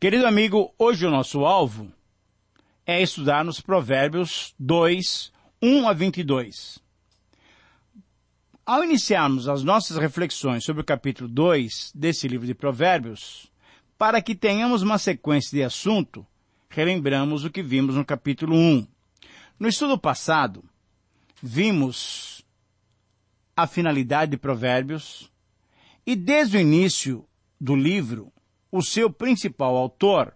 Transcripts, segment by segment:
Querido amigo, hoje o nosso alvo é estudar nos Provérbios 2, 1 a 22. Ao iniciarmos as nossas reflexões sobre o capítulo 2 desse livro de Provérbios, para que tenhamos uma sequência de assunto, relembramos o que vimos no capítulo 1. No estudo passado, vimos a finalidade de Provérbios e desde o início do livro, o seu principal autor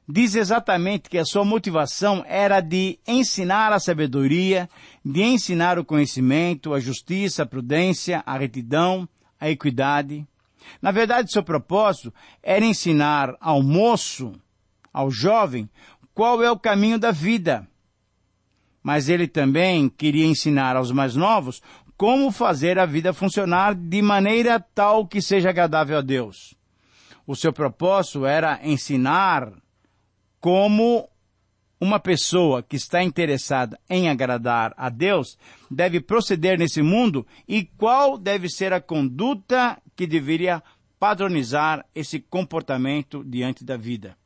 diz exatamente que a sua motivação era de ensinar a sabedoria, de ensinar o conhecimento, a justiça, a prudência, a retidão, a equidade. Na verdade, seu propósito era ensinar ao moço, ao jovem, qual é o caminho da vida. Mas ele também queria ensinar aos mais novos como fazer a vida funcionar de maneira tal que seja agradável a Deus. O seu propósito era ensinar como uma pessoa que está interessada em agradar a Deus deve proceder nesse mundo e qual deve ser a conduta que deveria padronizar esse comportamento diante da vida.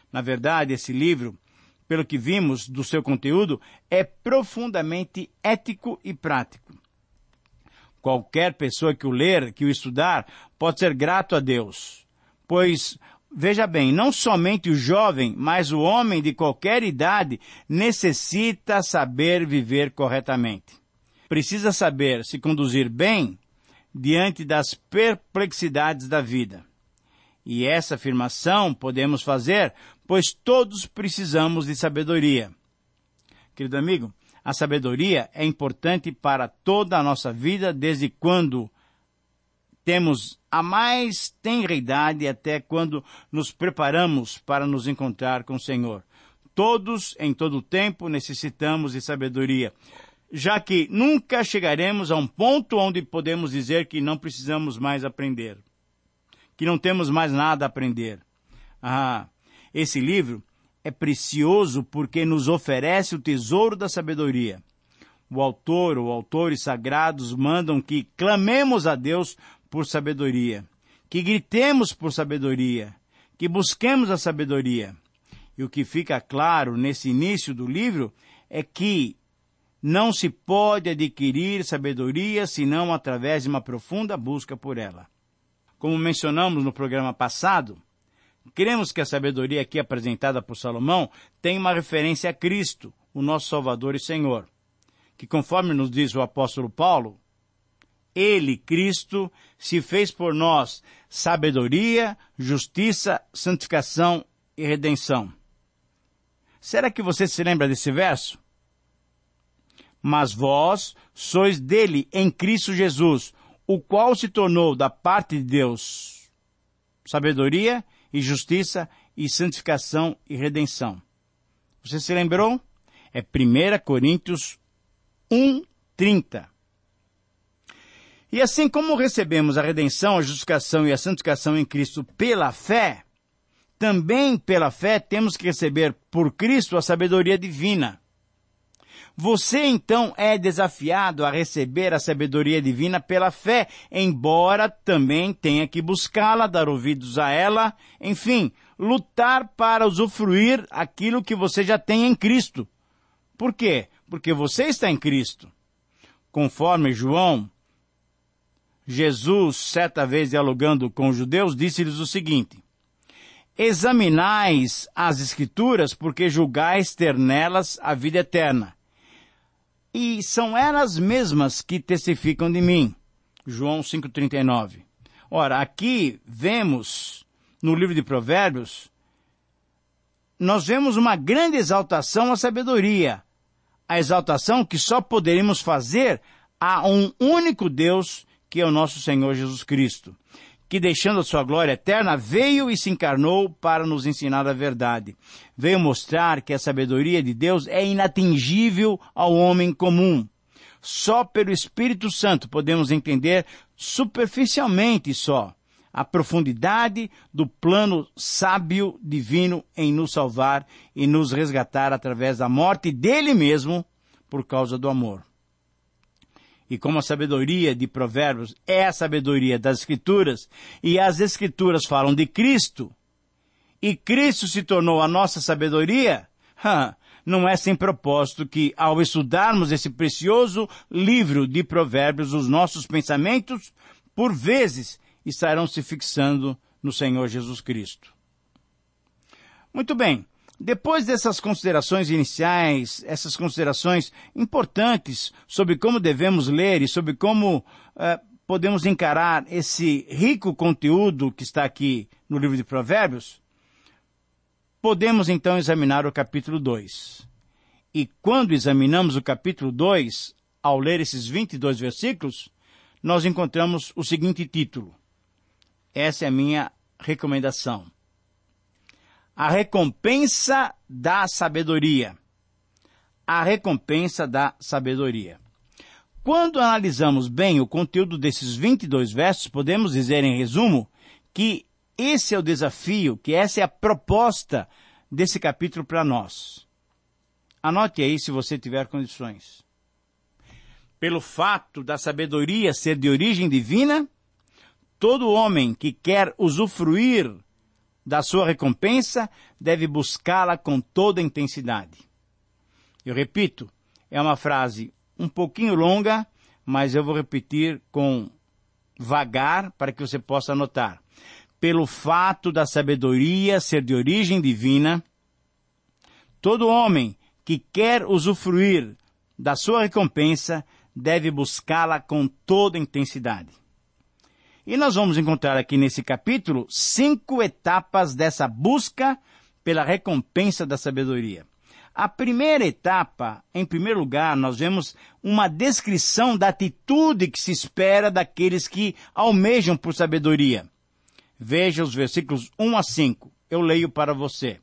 Na verdade, esse livro, pelo que vimos do seu conteúdo, é profundamente ético e prático. Qualquer pessoa que o ler, que o estudar, pode ser grato a Deus. Pois, veja bem, não somente o jovem, mas o homem de qualquer idade necessita saber viver corretamente. Precisa saber se conduzir bem diante das perplexidades da vida. E essa afirmação podemos fazer, pois todos precisamos de sabedoria. Querido amigo, a sabedoria é importante para toda a nossa vida, desde quando temos a mais tenra idade até quando nos preparamos para nos encontrar com o Senhor. Todos, em todo o tempo, necessitamos de sabedoria, já que nunca chegaremos a um ponto onde podemos dizer que não precisamos mais aprender, que não temos mais nada a aprender. Esse livro é precioso porque nos oferece o tesouro da sabedoria. O autor ou autores sagrados mandam que clamemos a Deus por sabedoria, que gritemos por sabedoria, que busquemos a sabedoria. E o que fica claro nesse início do livro é que não se pode adquirir sabedoria senão através de uma profunda busca por ela. Como mencionamos no programa passado, queremos que a sabedoria aqui apresentada por Salomão tenha uma referência a Cristo, o nosso Salvador e Senhor, que conforme nos diz o apóstolo Paulo, Ele, Cristo, se fez por nós sabedoria, justiça, santificação e redenção. Será que você se lembra desse verso? Mas vós sois dele em Cristo Jesus, o qual se tornou da parte de Deus sabedoria e justiça e santificação e redenção. Você se lembrou? É 1 Coríntios 1:30. E assim como recebemos a redenção, a justificação e a santificação em Cristo pela fé, também pela fé temos que receber por Cristo a sabedoria divina. Você então é desafiado a receber a sabedoria divina pela fé, embora também tenha que buscá-la, dar ouvidos a ela, enfim, lutar para usufruir aquilo que você já tem em Cristo. Por quê? Porque você está em Cristo. Conforme João, Jesus, certa vez dialogando com os judeus, disse-lhes o seguinte: examinais as Escrituras, porque julgais ter nelas a vida eterna. E são elas mesmas que testificam de mim. João 5,39. Ora, aqui vemos, no livro de Provérbios, nós vemos uma grande exaltação à sabedoria. A exaltação que só poderíamos fazer a um único Deus, que é o nosso Senhor Jesus Cristo, que deixando a sua glória eterna, veio e se encarnou para nos ensinar a verdade. Veio mostrar que a sabedoria de Deus é inatingível ao homem comum. Só pelo Espírito Santo podemos entender superficialmente só a profundidade do plano sábio divino em nos salvar e nos resgatar através da morte dele mesmo por causa do amor. E como a sabedoria de Provérbios é a sabedoria das Escrituras, e as Escrituras falam de Cristo, e Cristo se tornou a nossa sabedoria, não é sem propósito que, ao estudarmos esse precioso livro de Provérbios, os nossos pensamentos, por vezes, estarão se fixando no Senhor Jesus Cristo. Muito bem, depois dessas considerações iniciais, essas considerações importantes sobre como devemos ler e sobre como podemos encarar esse rico conteúdo que está aqui no livro de Provérbios, podemos então examinar o capítulo 2. E quando examinamos o capítulo 2, ao ler esses 22 versículos, nós encontramos o seguinte título. Essa é a minha recomendação. A recompensa da sabedoria. A recompensa da sabedoria. Quando analisamos bem o conteúdo desses 22 versos, podemos dizer em resumo que esse é o desafio, que essa é a proposta desse capítulo para nós. Anote aí se você tiver condições. Pelo fato da sabedoria ser de origem divina, todo homem que quer usufruir da sua recompensa deve buscá-la com toda a intensidade. Eu repito, é uma frase um pouquinho longa, mas eu vou repetir com vagar para que você possa anotar. Pelo fato da sabedoria ser de origem divina, todo homem que quer usufruir da sua recompensa deve buscá-la com toda a intensidade. E nós vamos encontrar aqui nesse capítulo 5 etapas dessa busca pela recompensa da sabedoria. A primeira etapa, em primeiro lugar, nós vemos uma descrição da atitude que se espera daqueles que almejam por sabedoria. Veja os versículos 1 a 5. Eu leio para você.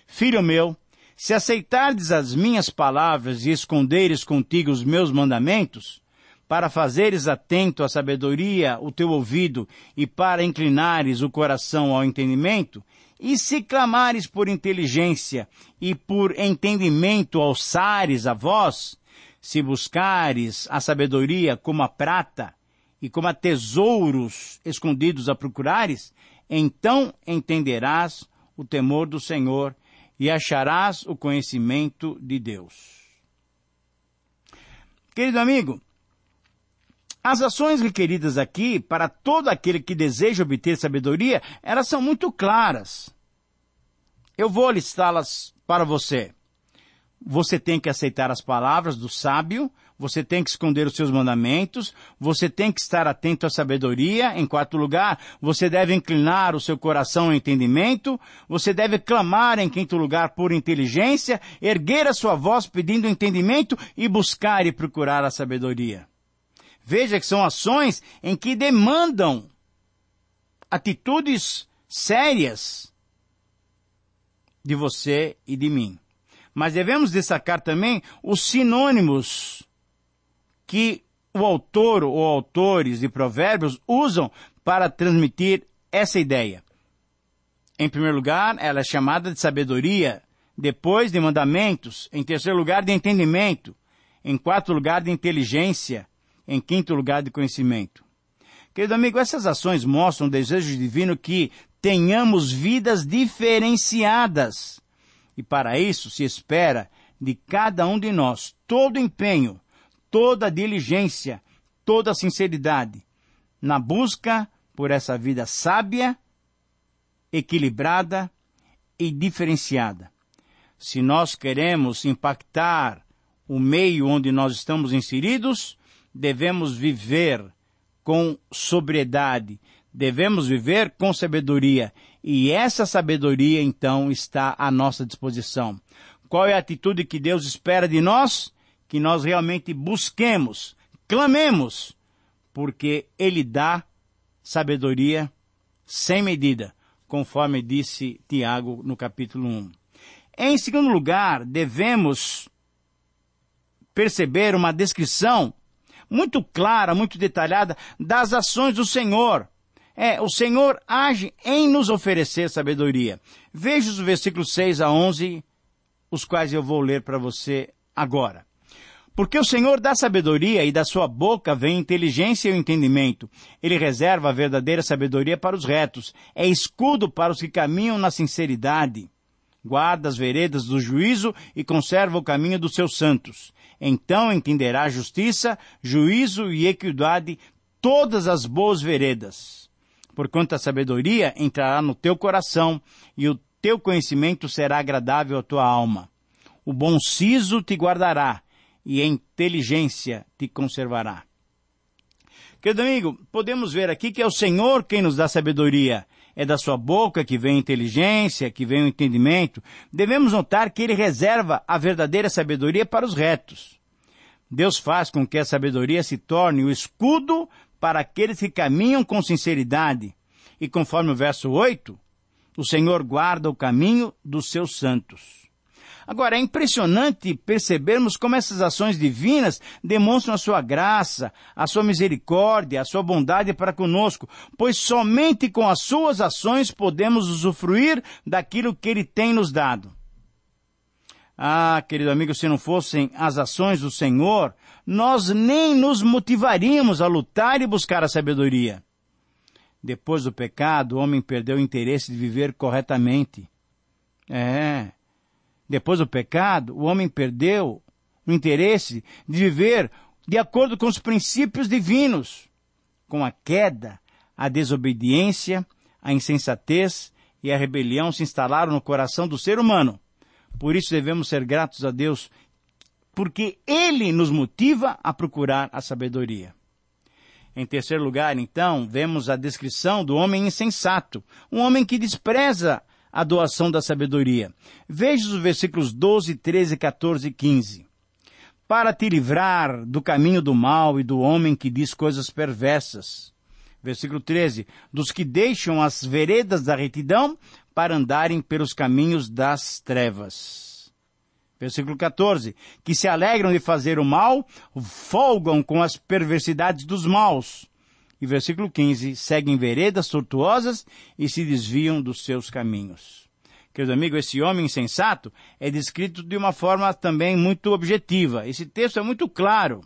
Filho meu, se aceitardes as minhas palavras e esconderes contigo os meus mandamentos, para fazeres atento à sabedoria o teu ouvido e para inclinares o coração ao entendimento, e se clamares por inteligência e por entendimento alçares a voz, se buscares a sabedoria como a prata e como a tesouros escondidos a procurares, então entenderás o temor do Senhor e acharás o conhecimento de Deus. Querido amigo, as ações requeridas aqui para todo aquele que deseja obter sabedoria, elas são muito claras. Eu vou listá-las para você. Você tem que aceitar as palavras do sábio, você tem que esconder os seus mandamentos, você tem que estar atento à sabedoria. Em quarto lugar, você deve inclinar o seu coração ao entendimento, você deve clamar em quinto lugar por inteligência, erguer a sua voz pedindo entendimento e buscar e procurar a sabedoria. Veja que são ações em que demandam atitudes sérias de você e de mim. Mas devemos destacar também os sinônimos que o autor ou autores de Provérbios usam para transmitir essa ideia. Em primeiro lugar, ela é chamada de sabedoria, depois de mandamentos, em terceiro lugar de entendimento, em quarto lugar de inteligência, em quinto lugar de conhecimento. Querido amigo, essas ações mostram o desejo divino que tenhamos vidas diferenciadas. E para isso se espera de cada um de nós todo empenho, toda diligência, toda sinceridade na busca por essa vida sábia, equilibrada e diferenciada. Se nós queremos impactar o meio onde nós estamos inseridos, devemos viver com sobriedade, devemos viver com sabedoria, e essa sabedoria, então, está à nossa disposição. Qual é a atitude que Deus espera de nós? Que nós realmente busquemos, clamemos, porque Ele dá sabedoria sem medida, conforme disse Tiago no capítulo 1. Em segundo lugar, devemos perceber uma descrição muito clara, muito detalhada das ações do Senhor. O Senhor age em nos oferecer sabedoria. Veja os versículos 6 a 11, os quais eu vou ler para você agora. Porque o Senhor dá sabedoria e da sua boca vem inteligência e o entendimento. Ele reserva a verdadeira sabedoria para os retos. É escudo para os que caminham na sinceridade. Guarda as veredas do juízo e conserva o caminho dos seus santos. Então entenderá a justiça, juízo e equidade, todas as boas veredas. Porquanto a sabedoria entrará no teu coração e o teu conhecimento será agradável à tua alma. O bom siso te guardará e a inteligência te conservará. Querido amigo, podemos ver aqui que é o Senhor quem nos dá sabedoria. É da sua boca que vem a inteligência, que vem o entendimento. Devemos notar que Ele reserva a verdadeira sabedoria para os retos. Deus faz com que a sabedoria se torne o escudo para aqueles que caminham com sinceridade. E conforme o verso 8, o Senhor guarda o caminho dos seus santos. Agora, é impressionante percebermos como essas ações divinas demonstram a sua graça, a sua misericórdia, a sua bondade para conosco, pois somente com as suas ações podemos usufruir daquilo que Ele tem nos dado. Ah, querido amigo, se não fossem as ações do Senhor, nós nem nos motivaríamos a lutar e buscar a sabedoria. Depois do pecado, o homem perdeu o interesse de viver corretamente. Depois do pecado, o homem perdeu o interesse de viver de acordo com os princípios divinos. Com a queda, a desobediência, a insensatez e a rebelião se instalaram no coração do ser humano. Por isso devemos ser gratos a Deus, porque Ele nos motiva a procurar a sabedoria. Em terceiro lugar, então, vemos a descrição do homem insensato, um homem que despreza a doação da sabedoria. Veja os versículos 12, 13, 14 e 15. Para te livrar do caminho do mal e do homem que diz coisas perversas. Versículo 13. Dos que deixam as veredas da retidão para andarem pelos caminhos das trevas. Versículo 14. Que se alegram de fazer o mal, folgam com as perversidades dos maus. E versículo 15, seguem veredas tortuosas e se desviam dos seus caminhos. Querido amigo, esse homem insensato é descrito de uma forma também muito objetiva. Esse texto é muito claro.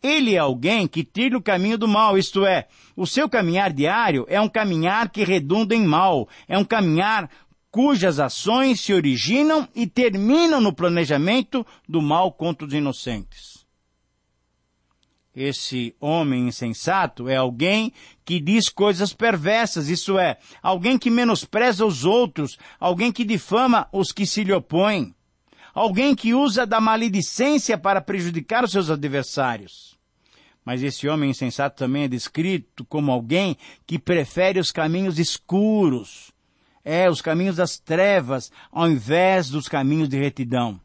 Ele é alguém que trilha o caminho do mal, isto é, o seu caminhar diário é um caminhar que redunda em mal, é um caminhar cujas ações se originam e terminam no planejamento do mal contra os inocentes. Esse homem insensato é alguém que diz coisas perversas, isso é, alguém que menospreza os outros, alguém que difama os que se lhe opõem, alguém que usa da maledicência para prejudicar os seus adversários. Mas esse homem insensato também é descrito como alguém que prefere os caminhos escuros, os caminhos das trevas, ao invés dos caminhos de retidão.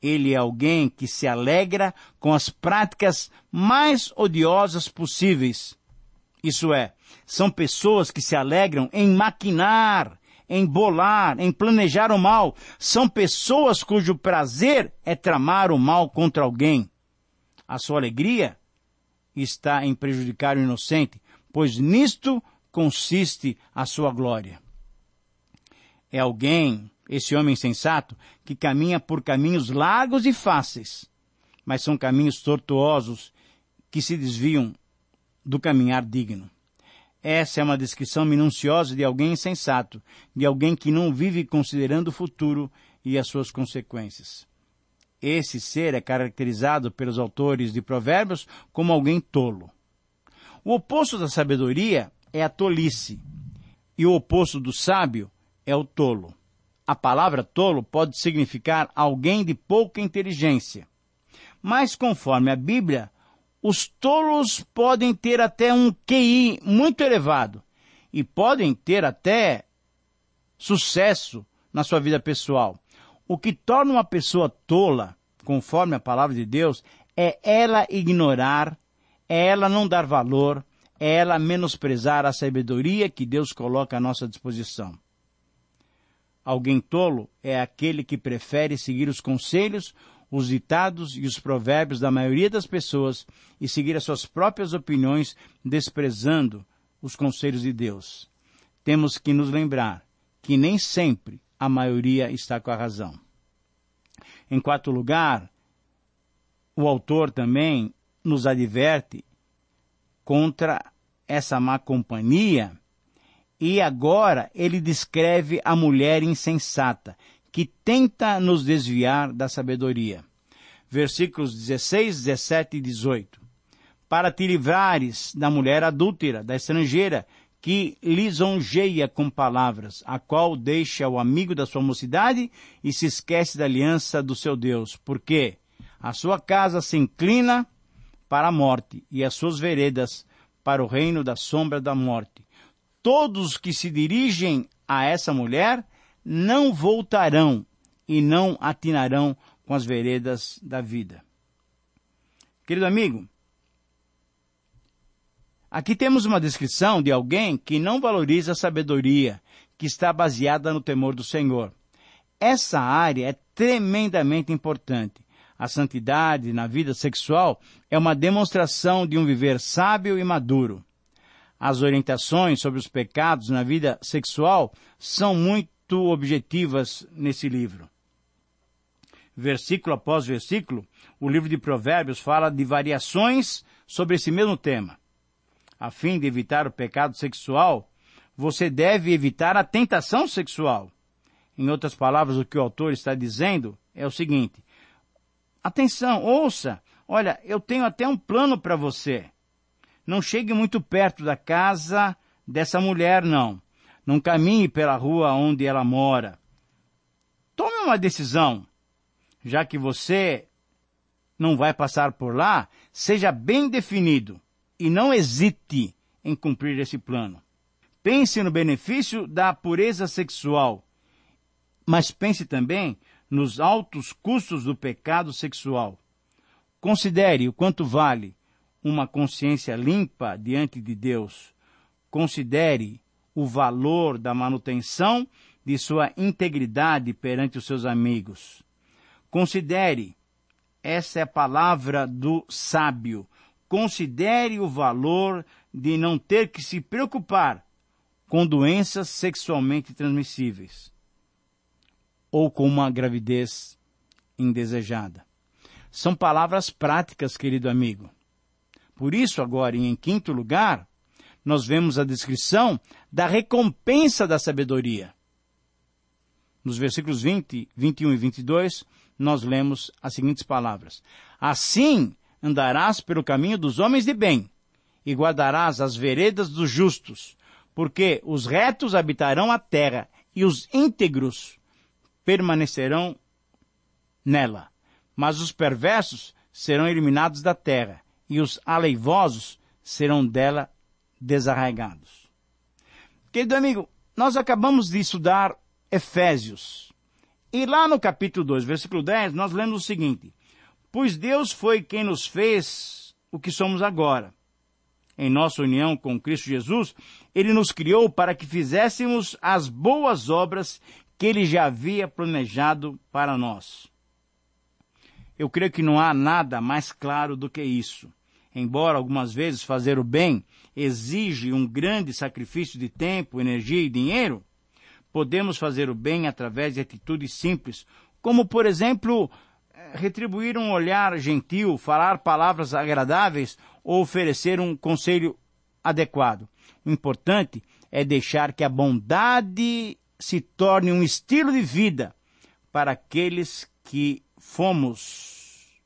Ele é alguém que se alegra com as práticas mais odiosas possíveis. Isso é, são pessoas que se alegram em maquinar, em bolar, em planejar o mal. São pessoas cujo prazer é tramar o mal contra alguém. A sua alegria está em prejudicar o inocente, pois nisto consiste a sua glória. É alguém, esse homem insensato, que caminha por caminhos largos e fáceis, mas são caminhos tortuosos que se desviam do caminhar digno. Essa é uma descrição minuciosa de alguém insensato, de alguém que não vive considerando o futuro e as suas consequências. Esse ser é caracterizado pelos autores de Provérbios como alguém tolo. O oposto da sabedoria é a tolice, e o oposto do sábio é o tolo. A palavra tolo pode significar alguém de pouca inteligência. Mas, conforme a Bíblia, os tolos podem ter até um QI muito elevado e podem ter até sucesso na sua vida pessoal. O que torna uma pessoa tola, conforme a palavra de Deus, é ela ignorar, é ela não dar valor, é ela menosprezar a sabedoria que Deus coloca à nossa disposição. Alguém tolo é aquele que prefere seguir os conselhos, os ditados e os provérbios da maioria das pessoas e seguir as suas próprias opiniões, desprezando os conselhos de Deus. Temos que nos lembrar que nem sempre a maioria está com a razão. Em quarto lugar, o autor também nos adverte contra essa má companhia, e agora ele descreve a mulher insensata, que tenta nos desviar da sabedoria. Versículos 16, 17 e 18. Para te livrares da mulher adúltera, da estrangeira, que lisonjeia com palavras, a qual deixa o amigo da sua mocidade e se esquece da aliança do seu Deus, porque a sua casa se inclina para a morte e as suas veredas para o reino da sombra da morte. Todos que se dirigem a essa mulher não voltarão e não atinarão com as veredas da vida. Querido amigo, aqui temos uma descrição de alguém que não valoriza a sabedoria, que está baseada no temor do Senhor. Essa área é tremendamente importante. A santidade na vida sexual é uma demonstração de um viver sábio e maduro. As orientações sobre os pecados na vida sexual são muito objetivas nesse livro. Versículo após versículo, o livro de Provérbios fala de variações sobre esse mesmo tema. A fim de evitar o pecado sexual, você deve evitar a tentação sexual. Em outras palavras, o que o autor está dizendo é o seguinte: atenção, ouça, olha, eu tenho até um plano para você. Não chegue muito perto da casa dessa mulher, não. Não caminhe pela rua onde ela mora. Tome uma decisão. Já que você não vai passar por lá, seja bem definido e não hesite em cumprir esse plano. Pense no benefício da pureza sexual, mas pense também nos altos custos do pecado sexual. Considere o quanto vale uma consciência limpa diante de Deus. Considere o valor da manutenção de sua integridade perante os seus amigos. Considere, essa é a palavra do sábio, considere o valor de não ter que se preocupar com doenças sexualmente transmissíveis ou com uma gravidez indesejada. São palavras práticas, querido amigo. Por isso, agora, em quinto lugar, nós vemos a descrição da recompensa da sabedoria. Nos versículos 20, 21 e 22, nós lemos as seguintes palavras: assim andarás pelo caminho dos homens de bem, e guardarás as veredas dos justos, porque os retos habitarão a terra, e os íntegros permanecerão nela. Mas os perversos serão eliminados da terra, e os aleivosos serão dela desarraigados. Querido amigo, nós acabamos de estudar Efésios. E lá no capítulo 2, versículo 10, nós lemos o seguinte: pois Deus foi quem nos fez o que somos agora. Em nossa união com Cristo Jesus, Ele nos criou para que fizéssemos as boas obras que Ele já havia planejado para nós. Eu creio que não há nada mais claro do que isso. Embora algumas vezes fazer o bem exige um grande sacrifício de tempo, energia e dinheiro, podemos fazer o bem através de atitudes simples, como, por exemplo, retribuir um olhar gentil, falar palavras agradáveis ou oferecer um conselho adequado. O importante é deixar que a bondade se torne um estilo de vida para aqueles que fomos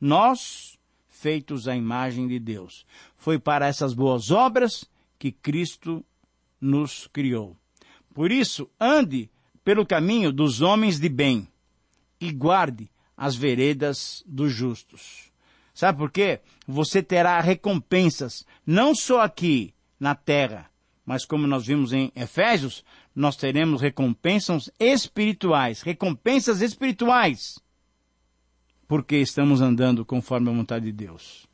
nós feitos à imagem de Deus. Foi para essas boas obras que Cristo nos criou. Por isso, ande pelo caminho dos homens de bem e guarde as veredas dos justos. Sabe por quê? Você terá recompensas, não só aqui na terra, mas como nós vimos em Efésios, nós teremos recompensas espirituais, porque estamos andando conforme a vontade de Deus.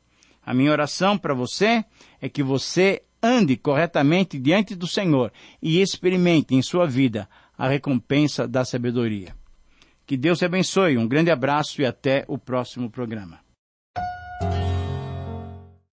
A minha oração para você é que você ande corretamente diante do Senhor e experimente em sua vida a recompensa da sabedoria. Que Deus te abençoe. Um grande abraço e até o próximo programa.